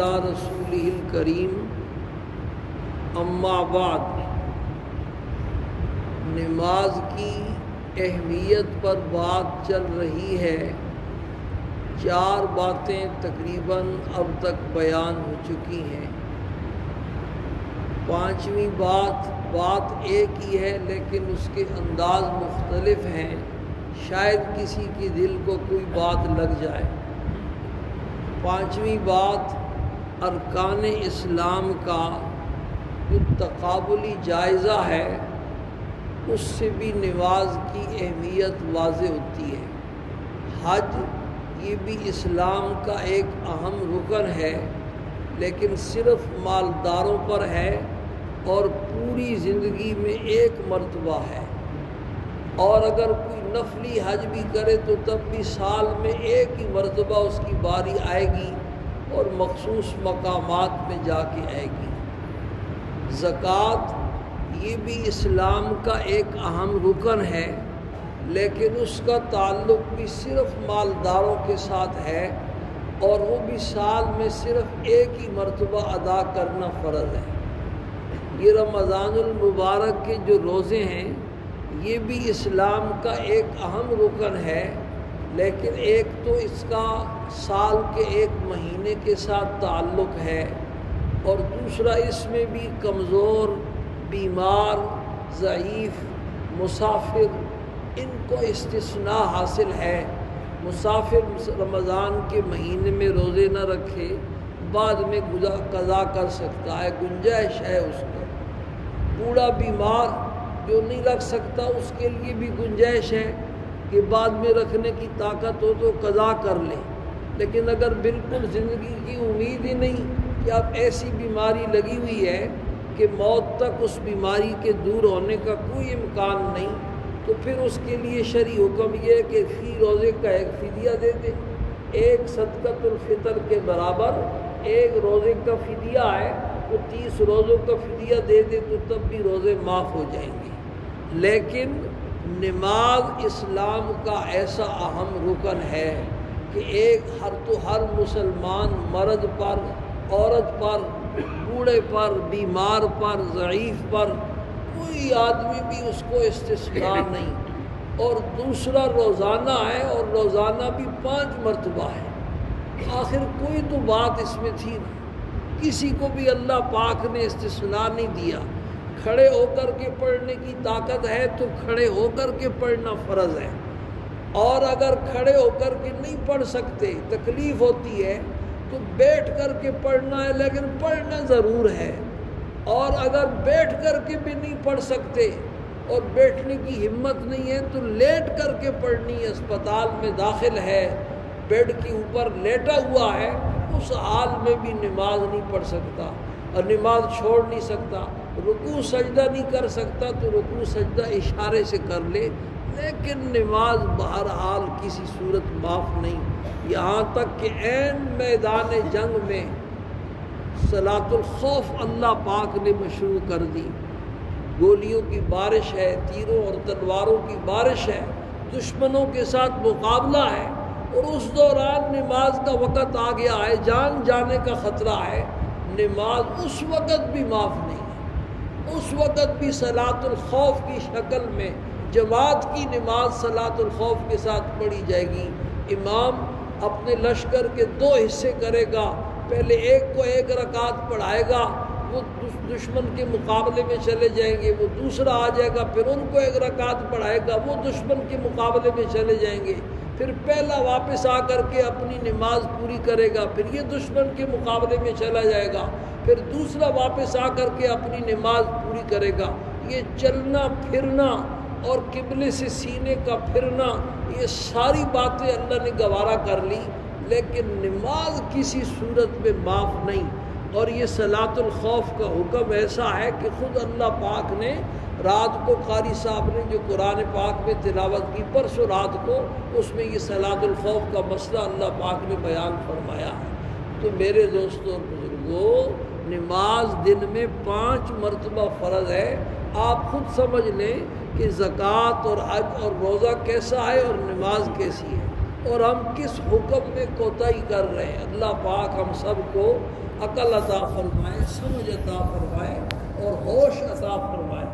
علی رسولہ الکریم اما بعد۔ نماز کی اہمیت پر بات چل رہی ہے۔ 4 باتیں تقریباً اب تک بیان ہو چکی ہیں۔ 5ویں بات ایک ہی ہے لیکن اس کے انداز مختلف ہیں، شاید کسی کے دل کو کوئی بات لگ جائے۔ 5ویں بات ارکان اسلام کا جو تقابلی جائزہ ہے، اس سے بھی نماز کی اہمیت واضح ہوتی ہے۔ حج یہ بھی اسلام کا ایک اہم رکن ہے، لیکن صرف مالداروں پر ہے اور پوری زندگی میں ایک مرتبہ ہے، اور اگر کوئی نفلی حج بھی کرے تو تب بھی سال میں ایک ہی مرتبہ اس کی باری آئے گی اور مخصوص مقامات میں جا کے آئے گی۔ زکوٰۃ یہ بھی اسلام کا ایک اہم رکن ہے، لیکن اس کا تعلق بھی صرف مالداروں کے ساتھ ہے، اور وہ بھی سال میں صرف ایک ہی مرتبہ ادا کرنا فرض ہے۔ یہ رمضان المبارک کے جو روزے ہیں، یہ بھی اسلام کا ایک اہم رکن ہے، لیکن ایک تو اس کا سال کے ایک مہینے کے ساتھ تعلق ہے، اور دوسرا اس میں بھی کمزور، بیمار، ضعیف، مسافر، ان کو استثناء حاصل ہے۔ مسافر رمضان کے مہینے میں روزے نہ رکھے، بعد میں قضا کر سکتا ہے، گنجائش ہے اس کو۔ بوڑھا بیمار جو نہیں رکھ سکتا، اس کے لیے بھی گنجائش ہے کہ بعد میں رکھنے کی طاقت ہو تو قضا کر لے۔ لیکن اگر بالکل زندگی کی امید ہی نہیں کہ اب ایسی بیماری لگی ہوئی ہے کہ موت تک اس بیماری کے دور ہونے کا کوئی امکان نہیں، تو پھر اس کے لیے شرعی حکم یہ ہے کہ فی روزے کا ایک فدیہ دے دے۔ ایک صدقۃ الفطر کے برابر ایک روزے کا فدیہ ہے، وہ 30 روزوں کا فدیہ دے دے تو تب بھی روزے معاف ہو جائیں گے۔ لیکن نماز اسلام کا ایسا اہم رکن ہے کہ ہر مسلمان مرد پر، عورت پر، بوڑھے پر، بیمار پر، ضعیف پر، کوئی آدمی بھی اس کو استثناء نہیں۔ اور دوسرا روزانہ ہے، اور روزانہ بھی 5 مرتبہ ہے۔ آخر کوئی تو بات اس میں تھی نا، کسی کو بھی اللہ پاک نے استثناء نہیں دیا۔ کھڑے ہو کر کے پڑھنے کی طاقت ہے تو کھڑے ہو کر کے پڑھنا فرض ہے، اور اگر کھڑے ہو کر کے نہیں پڑھ سکتے، تکلیف ہوتی ہے، تو بیٹھ کر کے پڑھنا ہے، لیکن پڑھنا ضرور ہے۔ اور اگر بیٹھ کر کے بھی نہیں پڑھ سکتے اور بیٹھنے کی ہمت نہیں ہے تو لیٹ کر کے پڑھنی ہے۔ اسپتال میں داخل ہے، بیڈ کے اوپر لیٹا ہوا ہے، اس حال میں بھی نماز نہیں پڑھ سکتا اور نماز چھوڑ نہیں سکتا، رکوع سجدہ نہیں کر سکتا تو رکوع سجدہ اشارے سے کر لے، لیکن نماز بہرحال کسی صورت معاف نہیں۔ یہاں تک کہ عین میدان جنگ میں صلاۃ الخوف اللہ پاک نے مشروع کر دی۔ گولیوں کی بارش ہے، تیروں اور تلواروں کی بارش ہے، دشمنوں کے ساتھ مقابلہ ہے، اور اس دوران نماز کا وقت آ گیا ہے، جان جانے کا خطرہ ہے، نماز اس وقت بھی معاف نہیں ہے۔ اس وقت بھی صلاۃ الخوف کی شکل میں جماعت کی نماز صلاۃ الخوف کے ساتھ پڑھی جائے گی۔ امام اپنے لشکر کے 2 حصے کرے گا، پہلے ایک کو 1 رکعت پڑھائے گا، وہ دشمن کے مقابلے میں چلے جائیں گے، وہ دوسرا آ جائے گا، پھر ان کو 1 رکعت پڑھائے گا، وہ دشمن کے مقابلے میں چلے جائیں گے، پھر پہلا واپس آ کر کے اپنی نماز پوری کرے گا، پھر یہ دشمن کے مقابلے میں چلا جائے گا، پھر دوسرا واپس آ کر کے اپنی نماز پوری کرے گا۔ یہ چلنا پھرنا اور قبلے سے سینے کا پھرنا، یہ ساری باتیں اللہ نے گوارا کر لی، لیکن نماز کسی صورت میں معاف نہیں۔ اور یہ صلاۃ الخوف کا حکم ایسا ہے کہ خود اللہ پاک نے رات کو قاری صاحب نے جو قرآن پاک میں تلاوت کی پرسوں رات کو، اس میں یہ صلاۃ الخوف کا مسئلہ اللہ پاک نے بیان فرمایا ہے۔ تو میرے دوستوں اور بزرگوں، نماز دن میں 5 مرتبہ فرض ہے۔ آپ خود سمجھ لیں کہ زکوٰۃ اور حج اور روزہ کیسا ہے اور نماز کیسی ہے۔ اور ہم کس حکم میں کوتاہی کر رہے ہیں۔ اللہ پاک ہم سب کو عقل عطا فرمائے، سمجھ عطا فرمائے اور ہوش عطا فرمائے۔